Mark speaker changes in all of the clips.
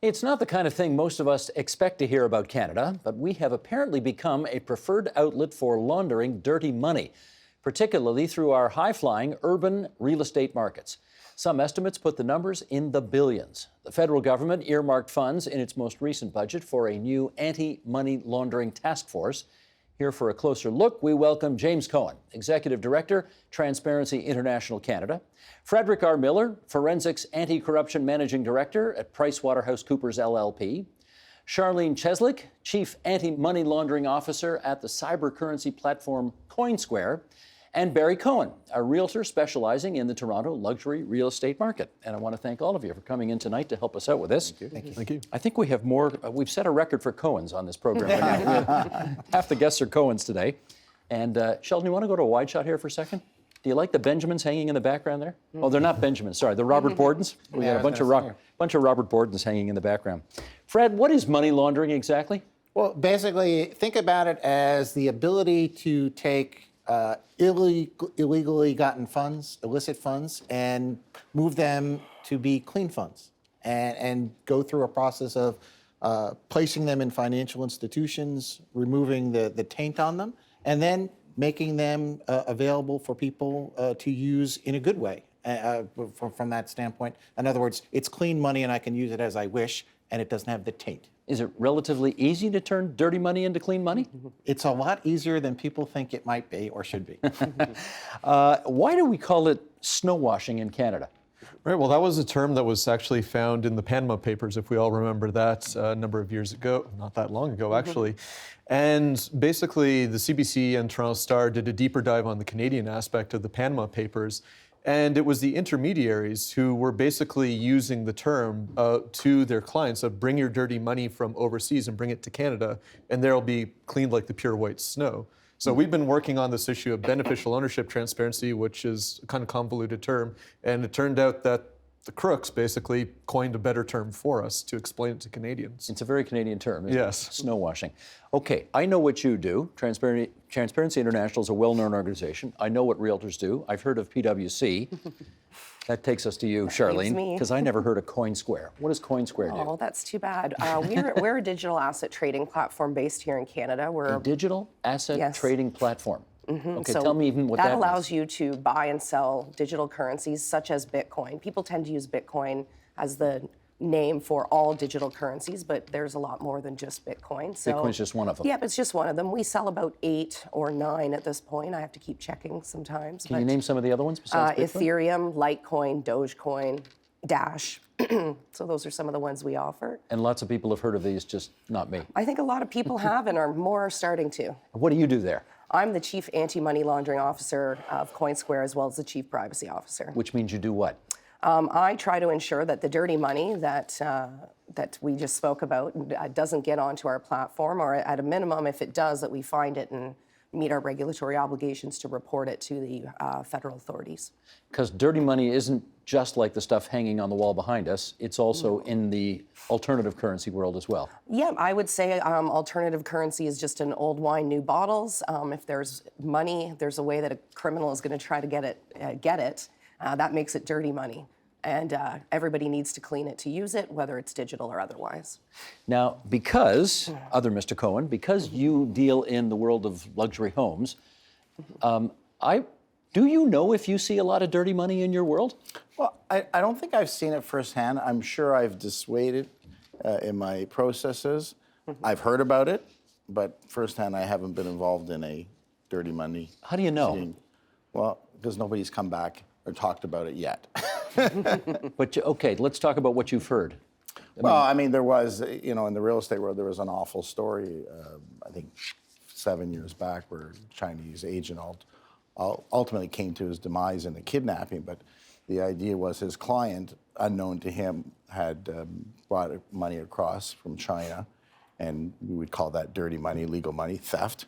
Speaker 1: It's not the kind of thing most of us expect to hear about Canada, but we have apparently become a preferred outlet for laundering dirty money, particularly through our high-flying urban real estate markets. Some estimates put the numbers in the billions. The federal government earmarked funds in its most recent budget for a new anti-money laundering task force. Here for a closer look, we welcome James Cohen, Executive Director, Transparency International Canada, Frederic R. Miller, Forensics Anti-Corruption Managing Director at PricewaterhouseCoopers LLP, Charlene Cieslik, Chief Anti-Money Laundering Officer at the cybercurrency platform Coinsquare, and Barry Cohen, a realtor specializing in the Toronto luxury real estate market. And I want to thank all of you for coming in tonight to help us out with this.
Speaker 2: Thank you.
Speaker 3: Thank you.
Speaker 2: Thank you.
Speaker 1: I think we have more. We've set a record for Cohens on this program right now. Half the guests are Cohens today. And Sheldon, you want to go to a wide shot here for a second? Do you like the Benjamins hanging in the background there? Oh, they're not Benjamins. Sorry, the Robert Bordens. We got a bunch of Robert Bordens hanging in the background. Fred, what is money laundering exactly?
Speaker 3: Well, basically, think about it as the ability to take illegally gotten funds, illicit funds, and move them to be clean funds, and go through a process of placing them in financial institutions, removing the taint on them, and then making them available for people to use in a good way from that standpoint. In other words, it's clean money and I can use it as I wish, and it doesn't have the taint.
Speaker 1: Is it relatively easy to turn dirty money into clean money?
Speaker 3: It's a lot easier than people think it might be or should be.
Speaker 1: Why do we call it snow washing in Canada?
Speaker 2: Right, well, that was a term that was actually found in the Panama Papers, if we all remember that, a number of years ago, not that long ago, actually. And basically, the CBC and Toronto Star did a deeper dive on the Canadian aspect of the Panama Papers, and it was the intermediaries who were basically using the term to their clients of bring your dirty money from overseas and bring it to Canada, and there'll be cleaned like the pure white snow. So we've been working on this issue of beneficial ownership transparency, which is a kind of convoluted term, and it turned out that the crooks basically coined a better term for us to explain it to Canadians.
Speaker 1: It's a very Canadian term, isn't
Speaker 2: Yes.
Speaker 1: it? Snow washing. Okay, I know what you do. Transparency International is a well-known organization. I know what realtors do. I've heard of PwC. That takes us to you, Charlene, because I never heard of Coinsquare. What does Coinsquare do?
Speaker 4: Oh, that's too bad. We're a digital asset trading platform based here in Canada. We're
Speaker 1: A digital asset trading platform. Okay,
Speaker 4: So
Speaker 1: tell me even what that
Speaker 4: allows
Speaker 1: means.
Speaker 4: you to buy and sell digital currencies such as Bitcoin. People tend to use Bitcoin as the name for all digital currencies, but there's a lot more than just Bitcoin. So
Speaker 1: Bitcoin's just one of them.
Speaker 4: Yeah, it's just one of them. We sell about 8 or 9 at this point. I have to keep checking sometimes.
Speaker 1: Can you name some of the other ones besides Bitcoin?
Speaker 4: Ethereum, Litecoin, Dogecoin, Dash. So those are some of the ones we offer.
Speaker 1: And lots of people have heard of these, just not me.
Speaker 4: I think a lot of people have and are starting to.
Speaker 1: What do you do there?
Speaker 4: I'm the Chief Anti-Money Laundering Officer of Coinsquare, as well as the Chief Privacy Officer.
Speaker 1: Which means you do what?
Speaker 4: I try to ensure that the dirty money that we just spoke about doesn't get onto our platform, or at a minimum, if it does, that we find it and meet our regulatory obligations to report it to the federal authorities.
Speaker 1: Because dirty money isn't just like the stuff hanging on the wall behind us. It's also in the alternative currency world as well.
Speaker 4: Yeah, I would say alternative currency is just an old wine, new bottles. If there's money, there's a way that a criminal is going to try to get it. That makes it dirty money. And everybody needs to clean it to use it, whether it's digital or otherwise.
Speaker 1: Now, because, other Mr. Cohen, because you deal in the world of luxury homes, do you know if you see a lot of dirty money in your world?
Speaker 5: Well, I don't think I've seen it firsthand. I'm sure I've dissuaded in my processes. I've heard about it, but firsthand I haven't been involved in a dirty money.
Speaker 1: How do you know?
Speaker 5: Scene. Well, because nobody's come back or talked about it yet.
Speaker 1: But okay, let's talk about what you've heard.
Speaker 5: I mean, there was, in the real estate world, there was an awful story, I think 7 years back, where a Chinese agent ultimately came to his demise in a kidnapping, but the idea was his client, unknown to him, had brought money across from China, and we would call that dirty money, legal money, theft,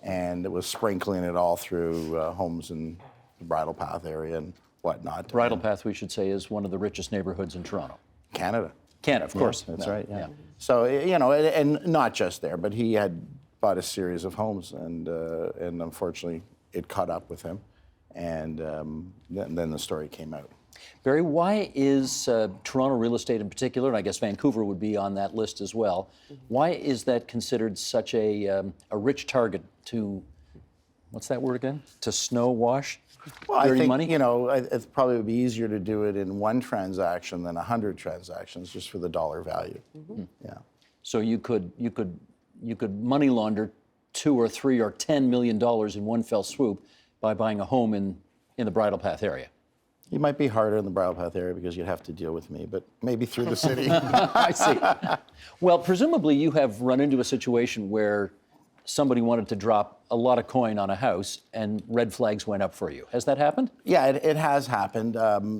Speaker 5: and it was sprinkling it all through homes in the Bridle Path area and whatnot.
Speaker 1: Bridle Path, we should say, is one of the richest neighborhoods in Toronto.
Speaker 5: Canada.
Speaker 1: Canada, of course.
Speaker 5: That's
Speaker 1: right, yeah.
Speaker 5: So, and not just there, but he had bought a series of homes, and unfortunately, it caught up with him, and then the story came out.
Speaker 1: Barry, why is Toronto real estate in particular, and I guess Vancouver would be on that list as well, why is that considered such a rich target to, what's that word again? To snow wash
Speaker 5: Well, I
Speaker 1: dirty
Speaker 5: think,
Speaker 1: money?
Speaker 5: you know, it probably would be easier to do it in one transaction than 100 transactions just for the dollar value. Yeah.
Speaker 1: So you could money launder $2 or $3 or $10 million in one fell swoop by buying a home in the Bridle Path area.
Speaker 5: It might be harder in the Bridle Path area because you'd have to deal with me, but maybe through the city.
Speaker 1: I see. Well, presumably you have run into a situation where somebody wanted to drop a lot of coin on a house and red flags went up for you. Has that happened?
Speaker 5: Yeah, it has happened.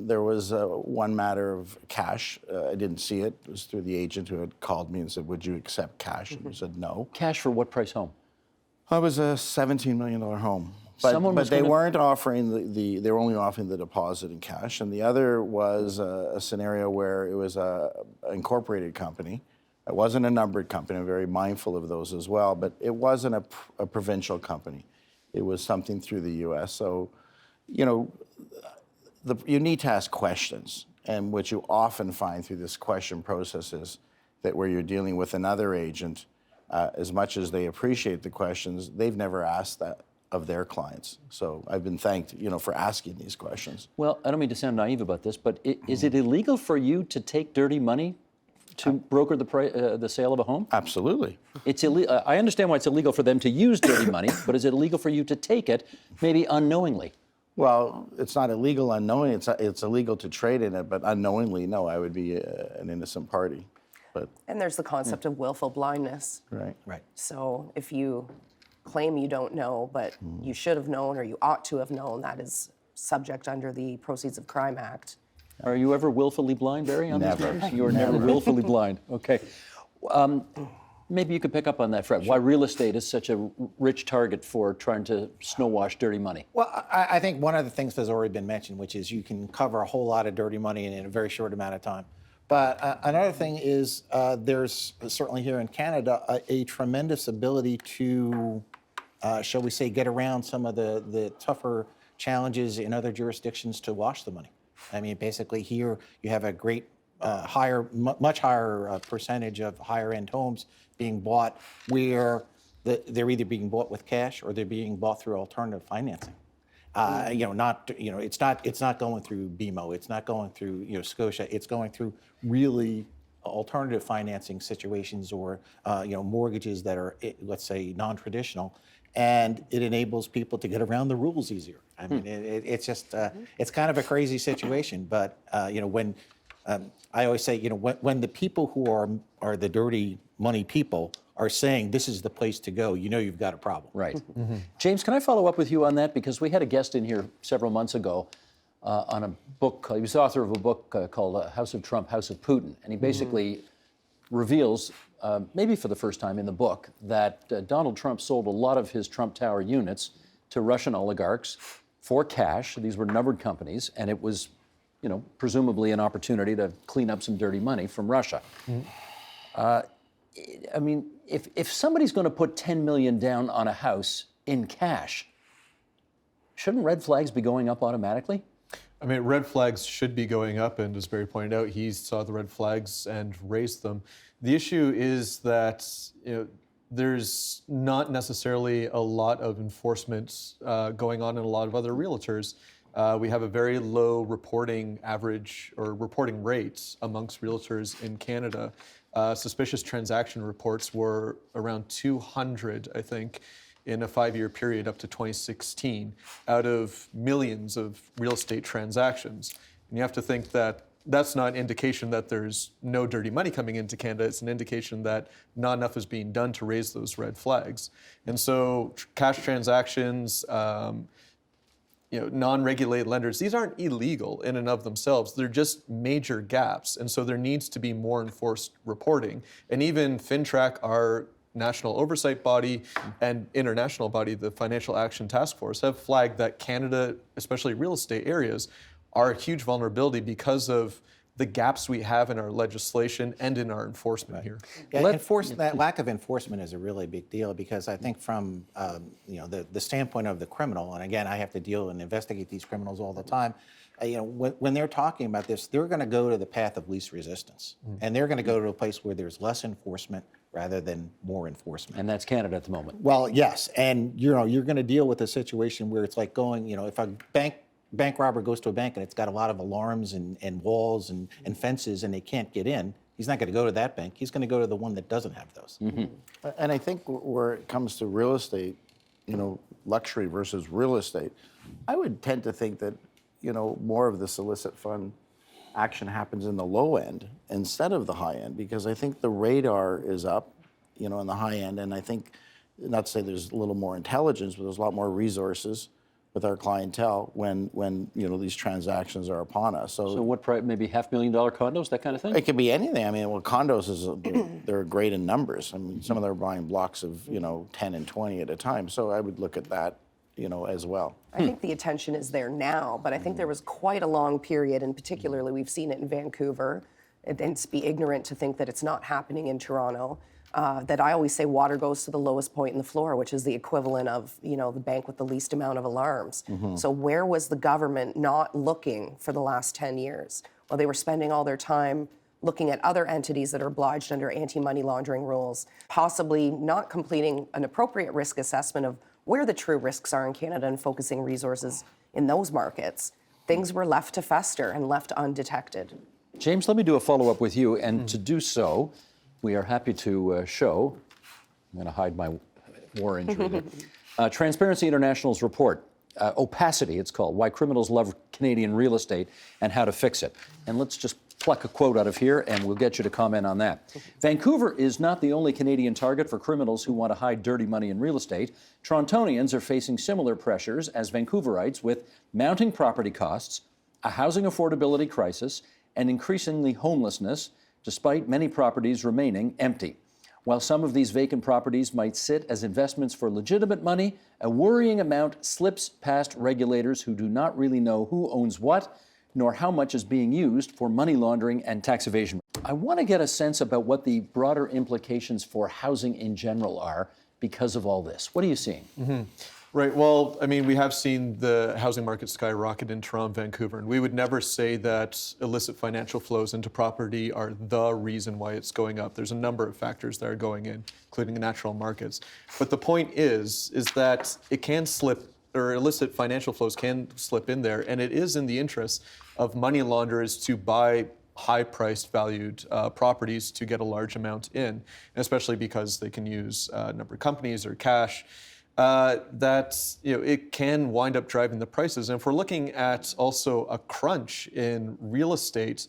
Speaker 5: There was one matter of cash. I didn't see it. It was through the agent who had called me and said, would you accept cash? And I said, no.
Speaker 1: Cash for what price home?
Speaker 5: It was a $17 million home. But they weren't offering they were only offering the deposit in cash. And the other was a scenario where it was an incorporated company. It wasn't a numbered company. I'm very mindful of those as well. But it wasn't a provincial company. It was something through the U.S. So, you know, you need to ask questions. And what you often find through this question process is that where you're dealing with another agent, as much as they appreciate the questions, they've never asked that of their clients. So I've been thanked, you know, for asking these questions.
Speaker 1: Well, I don't mean to sound naive about this, but is it illegal for you to take dirty money to broker the sale of a home?
Speaker 5: Absolutely.
Speaker 1: It's I understand why it's illegal for them to use dirty money, but is it illegal for you to take it, maybe unknowingly?
Speaker 5: Well, it's not illegal unknowingly. It's illegal to trade in it, but unknowingly, no, I would be an innocent party. But
Speaker 4: And there's the concept of willful blindness.
Speaker 5: right.
Speaker 4: So if you claim you don't know, but you should have known or you ought to have known, that is subject under the Proceeds of Crime Act.
Speaker 1: Are you ever willfully blind, Barry, on these
Speaker 5: Never.
Speaker 1: matters? You are never willfully blind. Okay. Maybe you could pick up on that, Fred. Why real estate is such a rich target for trying to snow wash dirty money?
Speaker 3: Well, I think one of the things that's already been mentioned, which is you can cover a whole lot of dirty money in a very short amount of time. But another thing is there's certainly here in Canada a tremendous ability to, shall we say, get around some of the tougher challenges in other jurisdictions to wash the money. I mean, basically here you have a great much higher percentage of higher end homes being bought where they're either being bought with cash or they're being bought through alternative financing. It's not going through BMO. It's not going through Scotia. It's going through really alternative financing situations or mortgages that are, let's say, non-traditional, and it enables people to get around the rules easier. I mean, it's just it's kind of a crazy situation. But when I always say, when the people who are the dirty money people are saying this is the place to go, you've got a problem.
Speaker 1: Right. James, can I follow up with you on that? Because we had a guest in here several months ago on a book. He was the author of a book called House of Trump, House of Putin. And he basically reveals, maybe for the first time in the book, that Donald Trump sold a lot of his Trump Tower units to Russian oligarchs for cash. These were numbered companies, and it was, presumably an opportunity to clean up some dirty money from Russia. I mean, if somebody's going to put $10 million down on a house in cash, shouldn't red flags be going up automatically?
Speaker 2: I mean, red flags should be going up, and as Barry pointed out, he saw the red flags and raised them. The issue is that there's not necessarily a lot of enforcement going on in a lot of other realtors. We have a very low reporting average or reporting rates amongst realtors in Canada. Suspicious transaction reports were around 200, I think, in a 5-year period up to 2016, out of millions of real estate transactions. And you have to think that that's not an indication that there's no dirty money coming into Canada. It's an indication that not enough is being done to raise those red flags. And so cash transactions, non-regulated lenders, these aren't illegal in and of themselves. They're just major gaps. And so there needs to be more enforced reporting. And even FinTrack, our national oversight body and international body, the Financial Action Task Force, have flagged that Canada, especially real estate areas, are a huge vulnerability because of the gaps we have in our legislation and in our enforcement here.
Speaker 3: Yeah, that lack of enforcement is a really big deal because I think from the standpoint of the criminal, and again, I have to deal and investigate these criminals all the time, when they're talking about this, they're going to go to the path of least resistance, and they're going to go to a place where there's less enforcement rather than more enforcement.
Speaker 1: And that's Canada at the moment.
Speaker 3: Well, yes, and you're going to deal with a situation where it's like going, if a bank robber goes to a bank and it's got a lot of alarms and walls and fences and they can't get in, he's not going to go to that bank. He's going to go to the one that doesn't have those.
Speaker 5: And I think where it comes to real estate, luxury versus real estate, I would tend to think that, more of this illicit fund action happens in the low end instead of the high end, because I think the radar is up, in the high end, and I think, not to say there's a little more intelligence, but there's a lot more resources with our clientele when these transactions are upon us.
Speaker 1: So what price? Maybe $500,000 condos, that kind of thing?
Speaker 5: It could be anything. I mean, condos they're great in numbers. I mean, some of them are buying blocks of 10 and 20 at a time. So I would look at that, as well.
Speaker 4: I think the attention is there now, but I think there was quite a long period, and particularly we've seen it in Vancouver, and to be ignorant to think that it's not happening in Toronto. That I always say water goes to the lowest point in the floor, which is the equivalent of, the bank with the least amount of alarms. So where was the government not looking for the last 10 years? Well, they were spending all their time looking at other entities that are obliged under anti-money laundering rules, possibly not completing an appropriate risk assessment of where the true risks are in Canada and focusing resources in those markets. Things were left to fester and left undetected.
Speaker 1: James, let me do a follow-up with you, and to do so, we are happy to show, I'm going to hide my war injury there, Transparency International's report, Opacity it's called, Why Criminals Love Canadian Real Estate and How to Fix It. And let's just pluck a quote out of here and we'll get you to comment on that. Vancouver is not the only Canadian target for criminals who want to hide dirty money in real estate. Torontonians are facing similar pressures as Vancouverites with mounting property costs, a housing affordability crisis, and increasingly homelessness, despite many properties remaining empty. While some of these vacant properties might sit as investments for legitimate money, a worrying amount slips past regulators who do not really know who owns what, nor how much is being used for money laundering and tax evasion. I want to get a sense about what the broader implications for housing in general are because of all this. What are you seeing?
Speaker 2: Right. Well, I mean, we have seen the housing market skyrocket in Toronto, Vancouver, and we would never say that illicit financial flows into property are the reason why it's going up. There's a number of factors that are going in, including the natural markets. But the point is that it can slip, or illicit financial flows can slip in there, and it is in the interest of money launderers to buy high-priced valued properties to get a large amount in, and especially because they can use a number of companies or cash. It can wind up driving the prices. And if we're looking at also a crunch in real estate,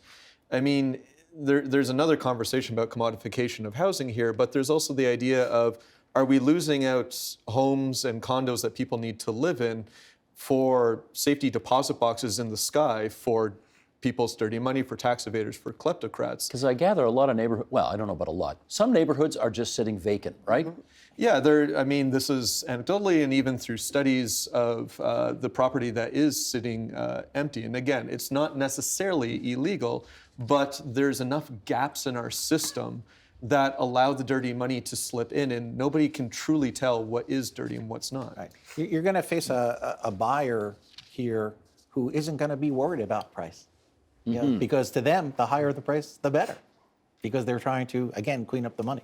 Speaker 2: I mean, there's another conversation about commodification of housing here, but there's also the idea of, are we losing out homes and condos that people need to live in for safety deposit boxes in the sky for people's dirty money, for tax evaders, for kleptocrats?
Speaker 1: Because I gather a lot of neighborhoods, well, I don't know about a lot. Some neighborhoods are just sitting vacant, right?
Speaker 2: Yeah, this is anecdotally and even through studies of the property that is sitting empty. And again, it's not necessarily illegal, but there's enough gaps in our system that allow the dirty money to slip in, and nobody can truly tell what is dirty and what's not.
Speaker 3: Right. You're going to face a buyer here who isn't going to be worried about price. Because to them, the higher the price, the better, because they're trying to, again, clean up the money.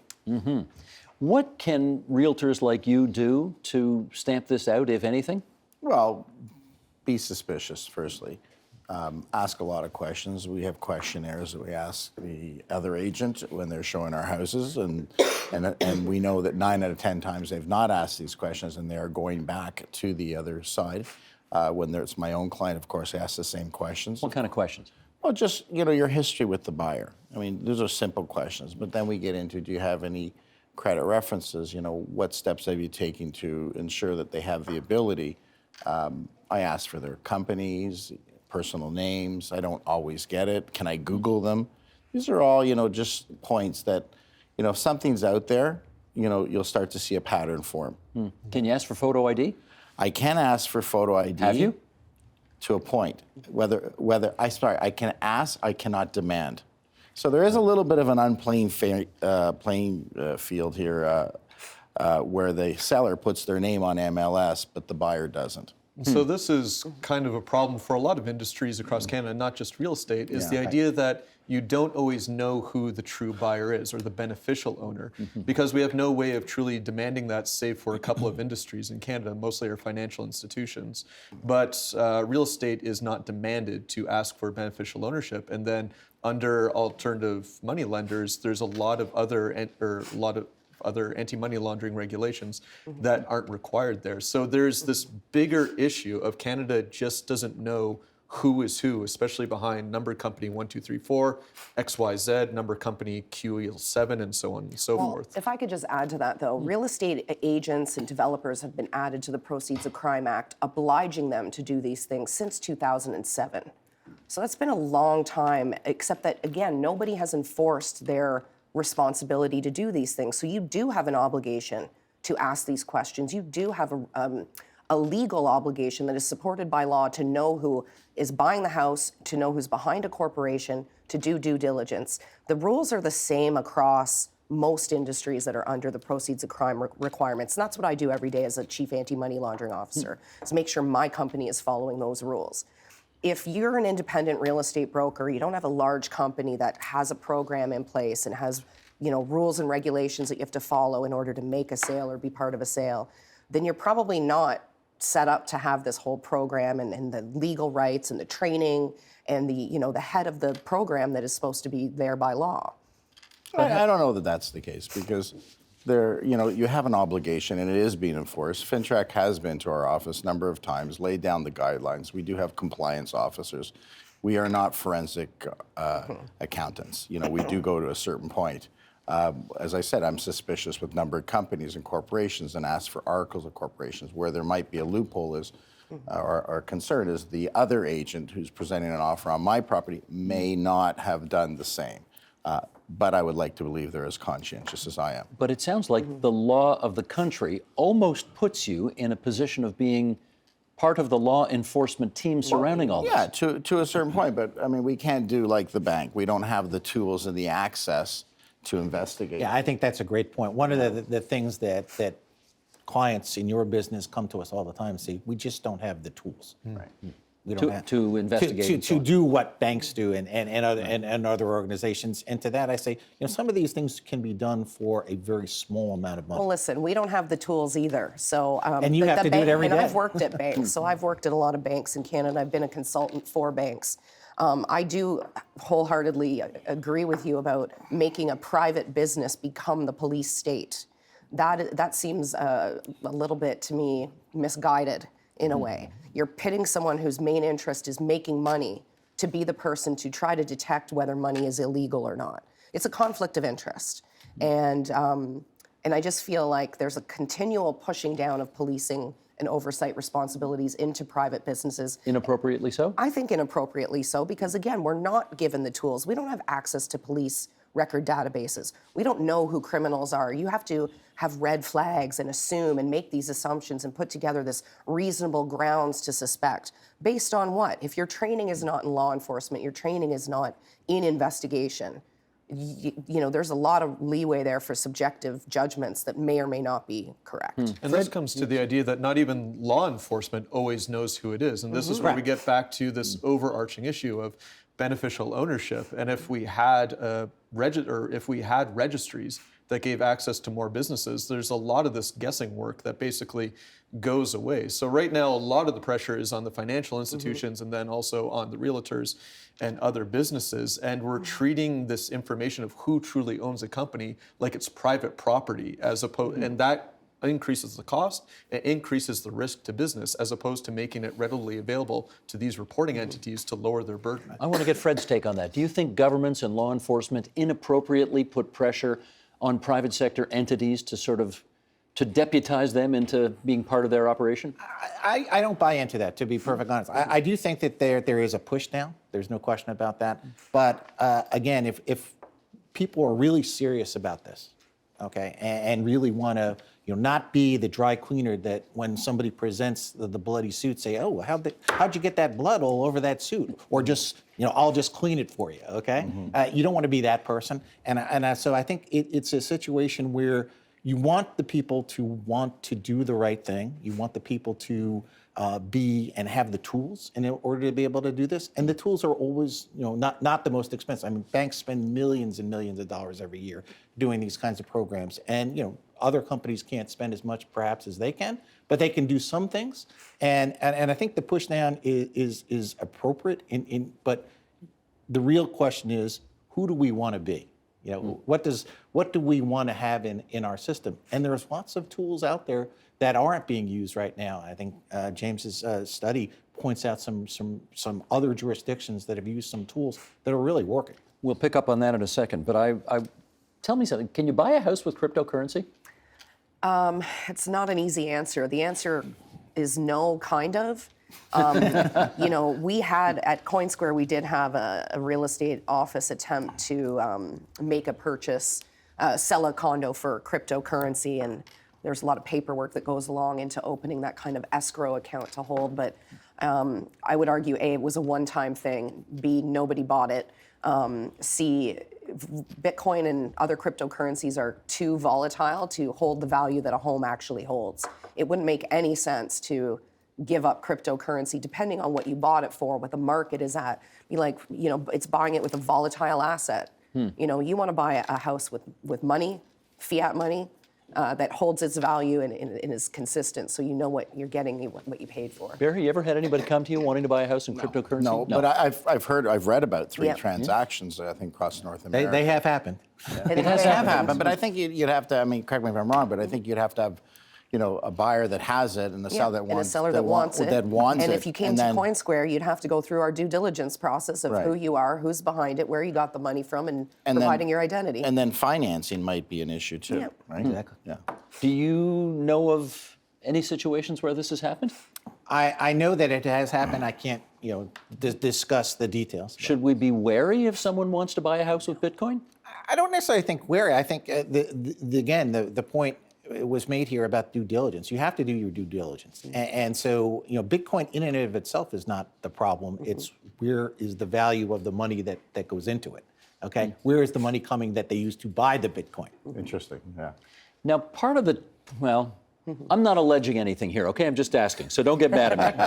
Speaker 1: What can realtors like you do to stamp this out, if anything?
Speaker 5: Well, be suspicious, firstly. Ask a lot of questions. We have questionnaires that we ask the other agent when they're showing our houses, and we know that 9 out of 10 times they've not asked these questions, and they are going back to the other side. When it's my own client, of course, I ask the same questions.
Speaker 1: What kind of questions?
Speaker 5: Well, just, your history with the buyer. I mean, those are simple questions, but then we get into, do you have any credit references? What steps have you taken to ensure that they have the ability? I ask for their companies, personal names. I don't always get it. Can I Google them? These are all, just points that, if something's out there, you'll start to see a pattern form.
Speaker 1: Can you ask for photo ID?
Speaker 5: I can ask for photo ID.
Speaker 1: Have you?
Speaker 5: To a point. I can ask, I cannot demand. So there is a little bit of an unplaying playing field here where the seller puts their name on MLS, but the buyer doesn't.
Speaker 2: So this is kind of a problem for a lot of industries across Canada, not just real estate, is the idea that you don't always know who the true buyer is or the beneficial owner, because we have no way of truly demanding that, save for a couple of industries in Canada, mostly our financial institutions. But real estate is not demanded to ask for beneficial ownership. And then under alternative money lenders, there's a lot of other anti-money laundering regulations that aren't required there. So there's this bigger issue of Canada just doesn't know who is who, especially behind number company 1234, XYZ, number company QE7, and so on and so forth.
Speaker 4: If I could just add to that, though, real estate agents and developers have been added to the Proceeds of Crime Act, obliging them to do these things since 2007. So that's been a long time, except that, again, nobody has enforced their responsibility to do these things. So you do have an obligation to ask these questions. You do have a legal obligation that is supported by law to know who is buying the house, to know who's behind a corporation, to do due diligence. The rules are the same across most industries that are under the Proceeds of Crime requirements. And that's what I do every day as a chief anti-money laundering officer, is make sure my company is following those rules. If you're an independent real estate broker, you don't have a large company that has a program in place and has, rules and regulations that you have to follow in order to make a sale or be part of a sale, then you're probably not set up to have this whole program and the legal rights and the training and the head of the program that is supposed to be there by law.
Speaker 5: I don't know that that's the case, because you have an obligation and it is being enforced. FinTrack has been to our office a number of times, laid down the guidelines. We do have compliance officers. We are not forensic accountants. We do go to a certain point. As I said, I'm suspicious with numbered companies and corporations and ask for articles of corporations. Where there might be a loophole is, our concern is the other agent who's presenting an offer on my property may not have done the same. But I would like to believe they're as conscientious as I am.
Speaker 1: But it sounds like the law of the country almost puts you in a position of being part of the law enforcement team surrounding all this.
Speaker 5: Yeah, to a certain point. But I mean, we can't do like the bank. We don't have the tools and the access to investigate.
Speaker 3: Yeah, I think that's a great point. One of the things that clients in your business come to us all the time and say, we just don't have the tools. Right. We don't have
Speaker 1: to investigate and so
Speaker 3: to
Speaker 1: on.
Speaker 3: do what banks do and other organizations. And to that I say, some of these things can be done for a very small amount of money.
Speaker 4: Well, listen, we don't have the tools either. So
Speaker 3: and you have to do it every day.
Speaker 4: And I've worked at banks, so I've worked at a lot of banks in Canada. I've been a consultant for banks. I do wholeheartedly agree with you about making a private business become the police state. That seems a little bit, to me, misguided in a way. You're pitting someone whose main interest is making money to be the person to try to detect whether money is illegal or not. It's a conflict of interest. And I just feel like there's a continual pushing down of policing and oversight responsibilities into private businesses.
Speaker 1: Inappropriately so?
Speaker 4: I think inappropriately so, because again, we're not given the tools. We don't have access to police record databases. We don't know who criminals are. You have to have red flags and assume and make these assumptions and put together this reasonable grounds to suspect. Based on what? If your training is not in law enforcement, your training is not in investigation, there's a lot of leeway there for subjective judgments that may or may not be correct.
Speaker 2: And this comes to the idea that not even law enforcement always knows who it is. And this is where we get back to this overarching issue of beneficial ownership. And if we had registries that gave access to more businesses, there's a lot of this guessing work that basically goes away. So right now, a lot of the pressure is on the financial institutions and then also on the realtors and other businesses. And we're treating this information of who truly owns a company like it's private property, as opposed, and that increases the cost, it increases the risk to business, as opposed to making it readily available to these reporting entities to lower their burden.
Speaker 1: I want to get Fred's take on that. Do you think governments and law enforcement inappropriately put pressure on private sector entities to deputize them into being part of their operation?
Speaker 3: I don't buy into that, to be perfectly honest. I do think that there is a push now. There's no question about that. But again, if people are really serious about this, okay, and really want to, not be the dry cleaner that when somebody presents the bloody suit, say, oh, how'd you get that blood all over that suit? Or just, I'll just clean it for you, okay? You don't want to be that person. So I think it's a situation where you want the people to want to do the right thing. You want the people to be and have the tools in order to be able to do this. And the tools are always, not the most expensive. I mean, banks spend millions and millions of dollars every year doing these kinds of programs. And, other companies can't spend as much perhaps as they can, but they can do some things. And I think the push down is appropriate. But the real question is, who do we want to be? What do we want to have in our system? And there's lots of tools out there that aren't being used right now. I think James's study points out some other jurisdictions that have used some tools that are really working.
Speaker 1: We'll pick up on that in a second, but tell me something. Can you buy a house with cryptocurrency?
Speaker 4: It's not an easy answer. The answer is no, kind of. We had at Coinsquare, we did have a real estate office attempt to make a purchase, sell a condo for cryptocurrency, and there's a lot of paperwork that goes along into opening that kind of escrow account to hold. But I would argue, A, it was a one-time thing. B, nobody bought it. C, Bitcoin and other cryptocurrencies are too volatile to hold the value that a home actually holds. It wouldn't make any sense to give up cryptocurrency depending on what you bought it for, what the market is at. It's buying it with a volatile asset. You want to buy a house with money, fiat money, that holds its value and is consistent, so you know what you're getting, what you paid for.
Speaker 1: Barry, you ever had anybody come to you wanting to buy a house in cryptocurrency?
Speaker 5: No, but I've read about three transactions, I think, across North America.
Speaker 3: They have happened.
Speaker 4: It has
Speaker 5: happened, but I think you'd have to, correct me if I'm wrong, but I think you'd have to have, a buyer that has it and a seller that wants,
Speaker 4: and a seller that wants it. And if you came to
Speaker 5: then,
Speaker 4: Coinsquare, you'd have to go through our due diligence process of who you are, who's behind it, where you got the money from, and providing your identity.
Speaker 5: And then financing might be an issue too, right?
Speaker 3: Exactly.
Speaker 5: Yeah.
Speaker 1: Do you know of any situations where this has happened?
Speaker 3: I know that it has happened. I can't, discuss the details.
Speaker 1: Should we be wary if someone wants to buy a house with Bitcoin?
Speaker 3: I don't necessarily think wary. I think, the point was made here about due diligence. You have to do your due diligence. And so, Bitcoin in and of itself is not the problem. It's where is the value of the money that goes into it, okay? Where is the money coming that they use to buy the Bitcoin?
Speaker 5: Interesting, yeah.
Speaker 1: Now, part of the, I'm not alleging anything here, okay? I'm just asking, so don't get mad at me.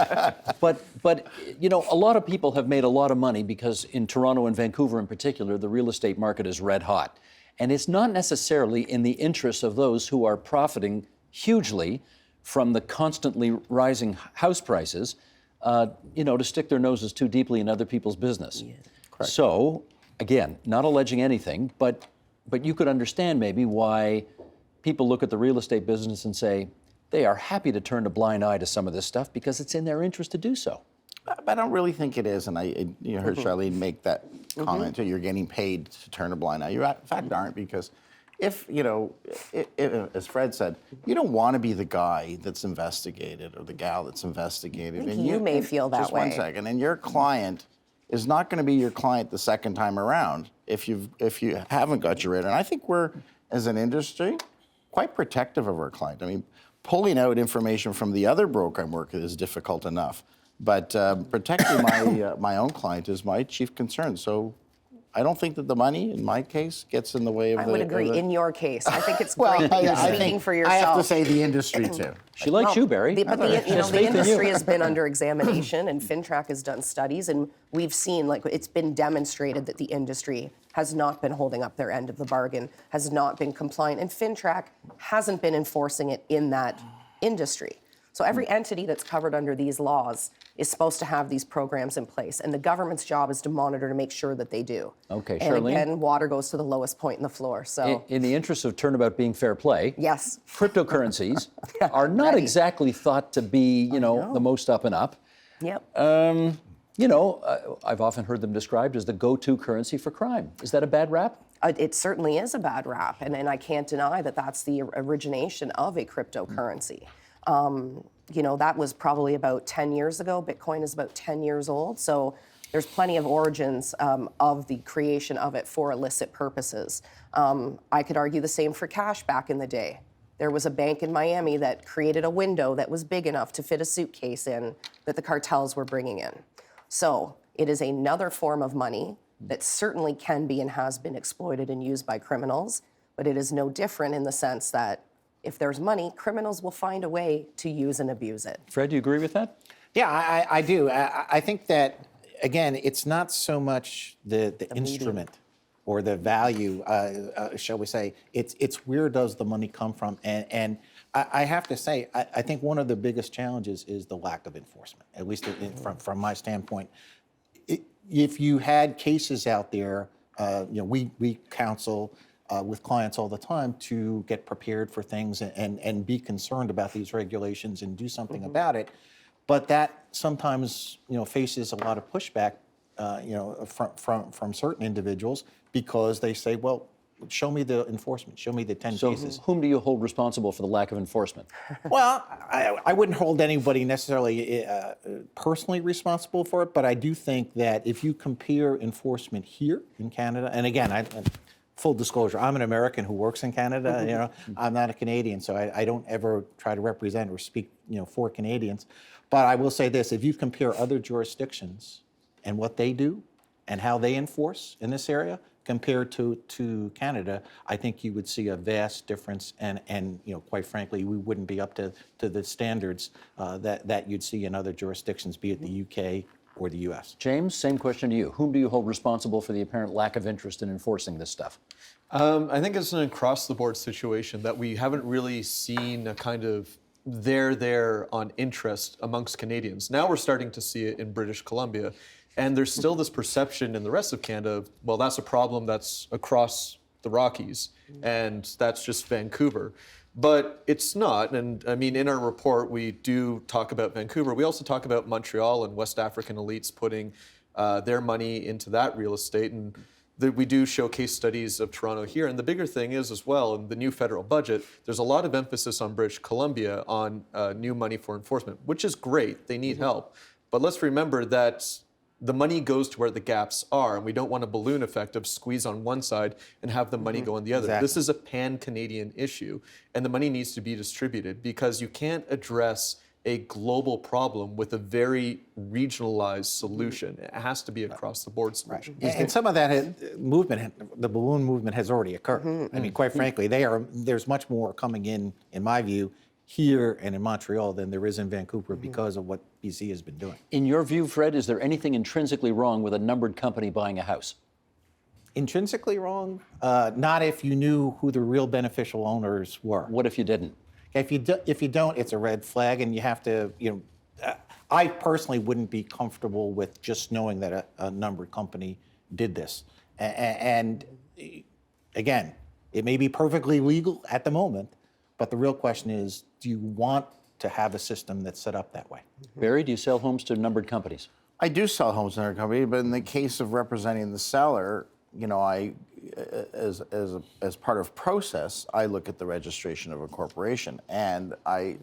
Speaker 1: But a lot of people have made a lot of money because in Toronto and Vancouver in particular, the real estate market is red hot. And it's not necessarily in the interests of those who are profiting hugely from the constantly rising house prices, to stick their noses too deeply in other people's business. Yeah.
Speaker 5: Correct.
Speaker 1: So, again, not alleging anything, but you could understand maybe why people look at the real estate business and say they are happy to turn a blind eye to some of this stuff because it's in their interest to do so.
Speaker 5: But I don't really think it is, and I heard Charlene make that comment too. You're getting paid to turn a blind eye. You in fact aren't, because if as Fred said, you don't want to be the guy that's investigated or the gal that's investigated.
Speaker 4: And you may feel that way.
Speaker 5: Just 1 second, and your client is not going to be your client the second time around if you haven't got your radar. And I think we're, as an industry, quite protective of our client. Pulling out information from the other broker I'm working with is difficult enough. But protecting my own client is my chief concern. So I don't think that the money, in my case, gets in the way of
Speaker 4: I would agree. In your case, I think it's
Speaker 5: well,
Speaker 4: great that you're speaking for yourself.
Speaker 5: I have to say the industry too.
Speaker 1: She likes you, Barry.
Speaker 4: But the industry has been under examination, and FINTRAC has done studies, and we've seen, it's been demonstrated that the industry has not been holding up their end of the bargain, has not been compliant, and FINTRAC hasn't been enforcing it in that industry. So every entity that's covered under these laws is supposed to have these programs in place, and the government's job is to monitor to make sure that they do.
Speaker 1: Okay,
Speaker 4: and
Speaker 1: Charlene?
Speaker 4: again, water goes to the lowest point in the floor. So
Speaker 1: In the interest of turnabout being fair play,
Speaker 4: yes,
Speaker 1: cryptocurrencies are not exactly thought to be, the most up and up.
Speaker 4: Yep.
Speaker 1: I've often heard them described as the go-to currency for crime. Is that a bad rap?
Speaker 4: It certainly is a bad rap, and I can't deny that that's the origination of a cryptocurrency. That was probably about 10 years ago. Bitcoin is about 10 years old, so there's plenty of origins of the creation of it for illicit purposes. I could argue the same for cash back in the day. There was a bank in Miami that created a window that was big enough to fit a suitcase in that the cartels were bringing in. So it is another form of money that certainly can be and has been exploited and used by criminals, but it is no different in the sense that if there's money, criminals will find a way to use and abuse it.
Speaker 1: Fred, do you agree with that?
Speaker 3: Yeah, I do. I think that, again, it's not so much the instrument or the value, shall we say, it's where does the money come from? And I have to say, I think one of the biggest challenges is the lack of enforcement, at least from my standpoint. If you had cases out there, we counsel with clients all the time to get prepared for things and be concerned about these regulations and do something about it. But that sometimes, faces a lot of pushback, from certain individuals because they say, well, show me the enforcement, show me the 10 cases.
Speaker 1: Whom do you hold responsible for the lack of enforcement?
Speaker 3: Well, I wouldn't hold anybody necessarily personally responsible for it, but I do think that if you compare enforcement here in Canada, and again, full disclosure, I'm an American who works in Canada. I'm not a Canadian, so I don't ever try to represent or speak, for Canadians. But I will say this: if you compare other jurisdictions and what they do and how they enforce in this area compared to Canada, I think you would see a vast difference, and quite frankly, we wouldn't be up to the standards that you'd see in other jurisdictions, be it the UK or the US.
Speaker 1: James, same question to you. Whom do you hold responsible for the apparent lack of interest in enforcing this stuff?
Speaker 2: I think it's an across-the-board situation that we haven't really seen a kind of there on interest amongst Canadians. Now we're starting to see it in British Columbia, and there's still this perception in the rest of Canada of, well, that's a problem that's across the Rockies, and that's just Vancouver. But it's not, and I mean, in our report, we do talk about Vancouver. We also talk about Montreal and West African elites putting their money into that real estate, and we do show case studies of Toronto here. And the bigger thing is as well, in the new federal budget, there's a lot of emphasis on British Columbia on new money for enforcement, which is great. They need help. But let's remember that the money goes to where the gaps are, and we don't want a balloon effect of squeeze on one side and have the money go on the other.
Speaker 3: Exactly.
Speaker 2: This is a pan-Canadian issue, and the money needs to be distributed because you can't address a global problem with a very regionalized solution. It has to be across the board solution.
Speaker 3: And some of that the balloon movement has already occurred. I mean, quite frankly, there's much more coming in my view, here and in Montreal than there is in Vancouver because of what BC has been doing.
Speaker 1: In your view, Fred, is there anything intrinsically wrong with a numbered company buying a house?
Speaker 3: Intrinsically wrong? Not if you knew who the real beneficial owners were.
Speaker 1: What if you didn't?
Speaker 3: If you don't, it's a red flag, and you have to, I personally wouldn't be comfortable with just knowing that a numbered company did this. And again, it may be perfectly legal at the moment, but the real question is, do you want to have a system that's set up that way?
Speaker 1: Barry, do you sell homes to numbered companies?
Speaker 5: I do sell homes in our company, but in the case of representing the seller, I, as part of process, I look at the registration of a corporation, and I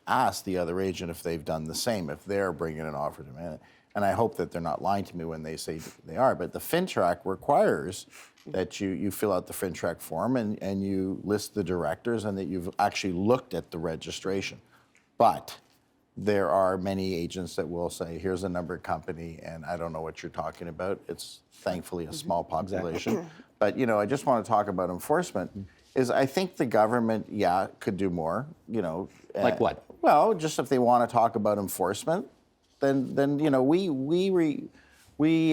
Speaker 5: ask the other agent if they've done the same, if they're bringing an offer to me. And I hope that they're not lying to me when they say they are. But the FINTRAC requires that you fill out the FINTRAC form and you list the directors and that you've actually looked at the registration. But there are many agents that will say, here's a numbered company, and I don't know what you're talking about. It's thankfully a small population. Exactly. But, I just want to talk about enforcement, is I think the government, could do more,
Speaker 1: Like what?
Speaker 5: Well, just if they want to talk about enforcement, then we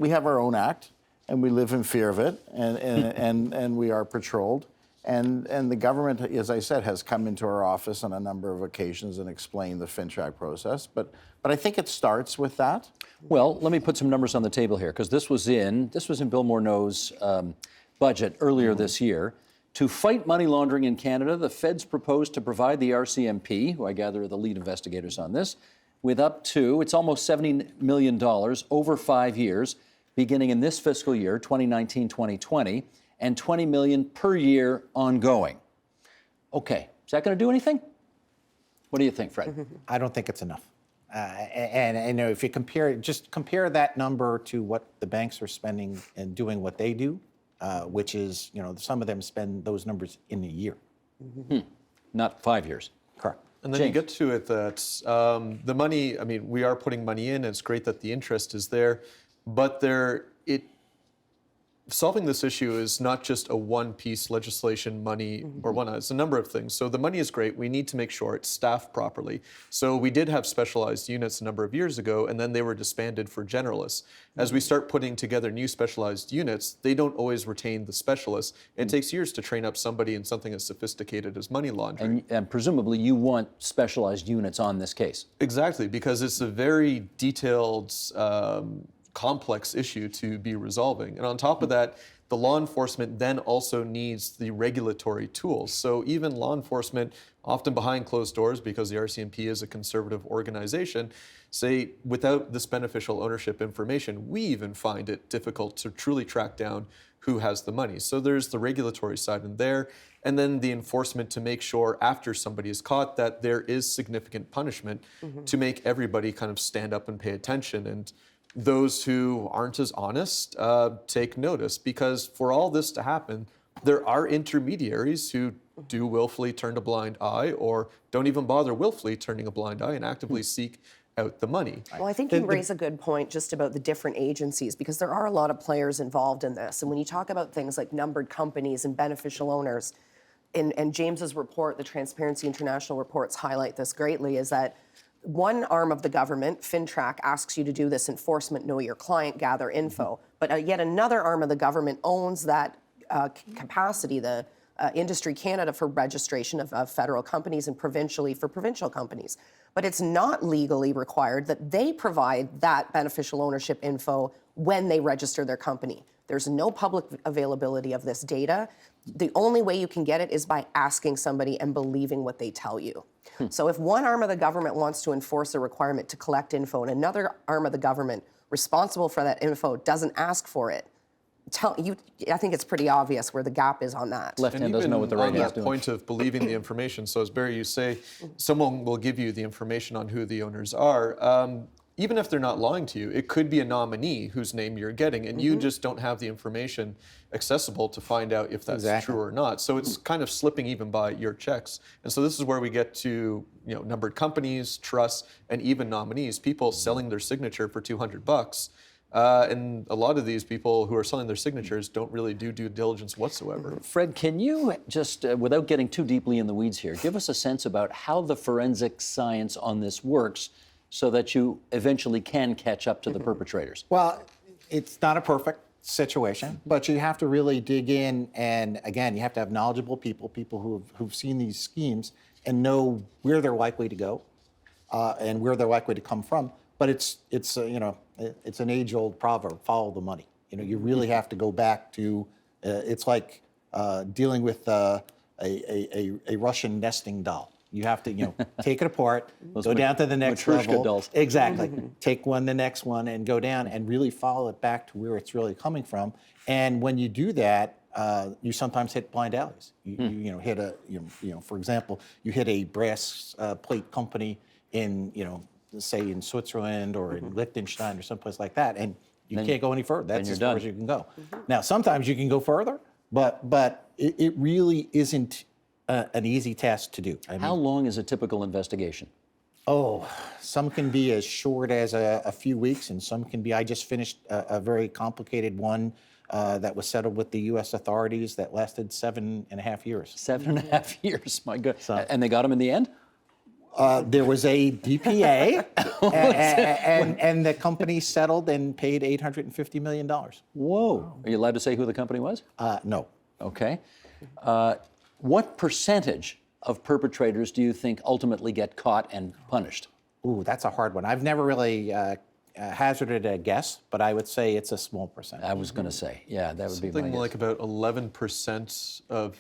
Speaker 5: have our own act, and we live in fear of it, and we are patrolled. And the government, as I said, has come into our office on a number of occasions and explained the FINTRAC process. But I think it starts with that.
Speaker 1: Well, let me put some numbers on the table here, because this was in Bill Morneau's budget earlier this year. To fight money laundering in Canada, the feds proposed to provide the RCMP, who I gather are the lead investigators on this, with up to, it's almost $70 million over 5 years, beginning in this fiscal year, 2019-2020, and $20 million per year ongoing. Okay, is that going to do anything? What do you think, Fred?
Speaker 3: I don't think it's enough. And if you compare that number to what the banks are spending and doing what they do, which is, some of them spend those numbers in a year.
Speaker 1: Not 5 years.
Speaker 3: Correct.
Speaker 2: And then
Speaker 1: James.
Speaker 2: you get to it that the money, we are putting money in, and it's great that the interest is there, but solving this issue is not just a one-piece legislation, money, or one. It's a number of things. So the money is great. We need to make sure it's staffed properly. So we did have specialized units a number of years ago, and then they were disbanded for generalists. As we start putting together new specialized units, they don't always retain the specialists. It takes years to train up somebody in something as sophisticated as money laundering.
Speaker 1: And presumably you want specialized units on this case.
Speaker 2: Exactly, because it's a very detailed, complex issue to be resolving. And on top of that, the law enforcement then also needs the regulatory tools. So even law enforcement, often behind closed doors, because the RCMP is a conservative organization, say without this beneficial ownership information, we even find it difficult to truly track down who has the money. So there's the regulatory side in there, and then the enforcement to make sure after somebody is caught that there is significant punishment to make everybody kind of stand up and pay attention. And those who aren't as honest take notice, because for all this to happen, there are intermediaries who do willfully turn a blind eye or don't even bother willfully turning a blind eye and actively seek out the money.
Speaker 4: Well, I think you raise a good point just about the different agencies, because there are a lot of players involved in this. And when you talk about things like numbered companies and beneficial owners, and James's report, the Transparency International reports highlight this greatly, is that one arm of the government, FinTrack, asks you to do this enforcement, know your client, gather info. But yet another arm of the government owns that capacity, the Industry Canada for registration of federal companies and provincially for provincial companies. But it's not legally required that they provide that beneficial ownership info when they register their company. There's no public availability of this data. The only way you can get it is by asking somebody and believing what they tell you. So if one arm of the government wants to enforce a requirement to collect info and another arm of the government responsible for that info doesn't ask for it, I think it's pretty obvious where the gap is on that.
Speaker 1: Left hand doesn't know what the right hand is
Speaker 2: on that
Speaker 1: doing.
Speaker 2: point of believing the information, so as Barry, you say, someone will give you the information on who the owners are. Even if they're not lying to you, it could be a nominee whose name you're getting, and you just don't have the information accessible to find out if that's true or not. So it's kind of slipping even by your checks. And so this is where we get to numbered companies, trusts, and even nominees, people selling their signature for $200. And a lot of these people who are selling their signatures don't really do due diligence whatsoever.
Speaker 1: Fred, can you just, without getting too deeply in the weeds here, give us a sense about how the forensic science on this works so that you eventually can catch up to the perpetrators?
Speaker 3: Well, it's not a perfect situation, but you have to really dig in, and again, you have to have knowledgeable people who've seen these schemes and know where they're likely to go and where they're likely to come from. But it's an age-old proverb: follow the money. You really have to go back to. It's like dealing with a Russian nesting doll. You have to, take it apart, go down to the next level.
Speaker 1: Dolls.
Speaker 3: Exactly. Take the next one, and go down and really follow it back to where it's really coming from. And when you do that, you sometimes hit blind alleys. You hit for example, you hit a brass plate company in, say in Switzerland or in Liechtenstein or someplace like that, and you can't go any further. That's as far as you can go. Now, sometimes you can go further, but it really isn't an easy task to do.
Speaker 1: How long is a typical investigation?
Speaker 3: Oh, some can be as short as a few weeks, and some can be. I just finished a very complicated one that was settled with the U.S. authorities that lasted 7.5 years.
Speaker 1: 7.5 years, my God. And they got him in the end?
Speaker 3: There was a DPA, and the company settled and paid $850 million.
Speaker 1: Whoa. Are you allowed to say who the company was?
Speaker 3: No.
Speaker 1: Okay. What percentage of perpetrators do you think ultimately get caught and punished?
Speaker 3: Ooh, that's a hard one. I've never really hazarded a guess, but I would say it's a small percentage.
Speaker 1: I was going to say, yeah, that would be my
Speaker 2: Something
Speaker 1: guess.
Speaker 2: like about 11% of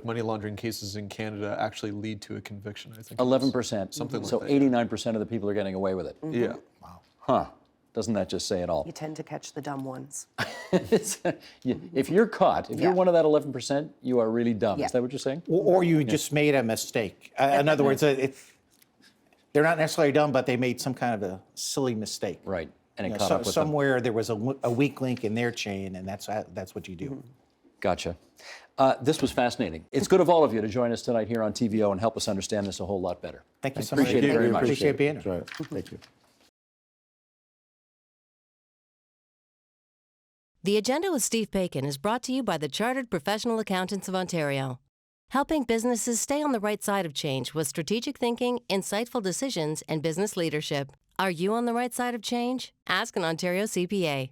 Speaker 2: money laundering cases in Canada actually lead to a conviction, I think.
Speaker 1: 11%.
Speaker 2: Something like
Speaker 1: so
Speaker 2: that.
Speaker 1: 89% of the people are getting away with it.
Speaker 2: Yeah.
Speaker 1: Huh. Doesn't that just say it all?
Speaker 4: You tend to catch the dumb ones.
Speaker 1: If you're caught, if you're one of that 11%, you are really dumb. Is that what you're saying?
Speaker 3: Or you just made a mistake. In other words, they're not necessarily dumb, but they made some kind of a silly mistake.
Speaker 1: Right. And it caught up with them.
Speaker 3: Somewhere there was a weak link in their chain, and that's what you do.
Speaker 1: Gotcha. This was fascinating. It's good of all of you to join us tonight here on TVO and help us understand this a whole lot better.
Speaker 3: Thank you so much.
Speaker 1: Appreciate it very much.
Speaker 3: Appreciate being here.
Speaker 5: That's right. Thank you.
Speaker 6: The Agenda with Steve Paikin is brought to you by the Chartered Professional Accountants of Ontario, helping businesses stay on the right side of change with strategic thinking, insightful decisions, and business leadership. Are you on the right side of change? Ask an Ontario CPA.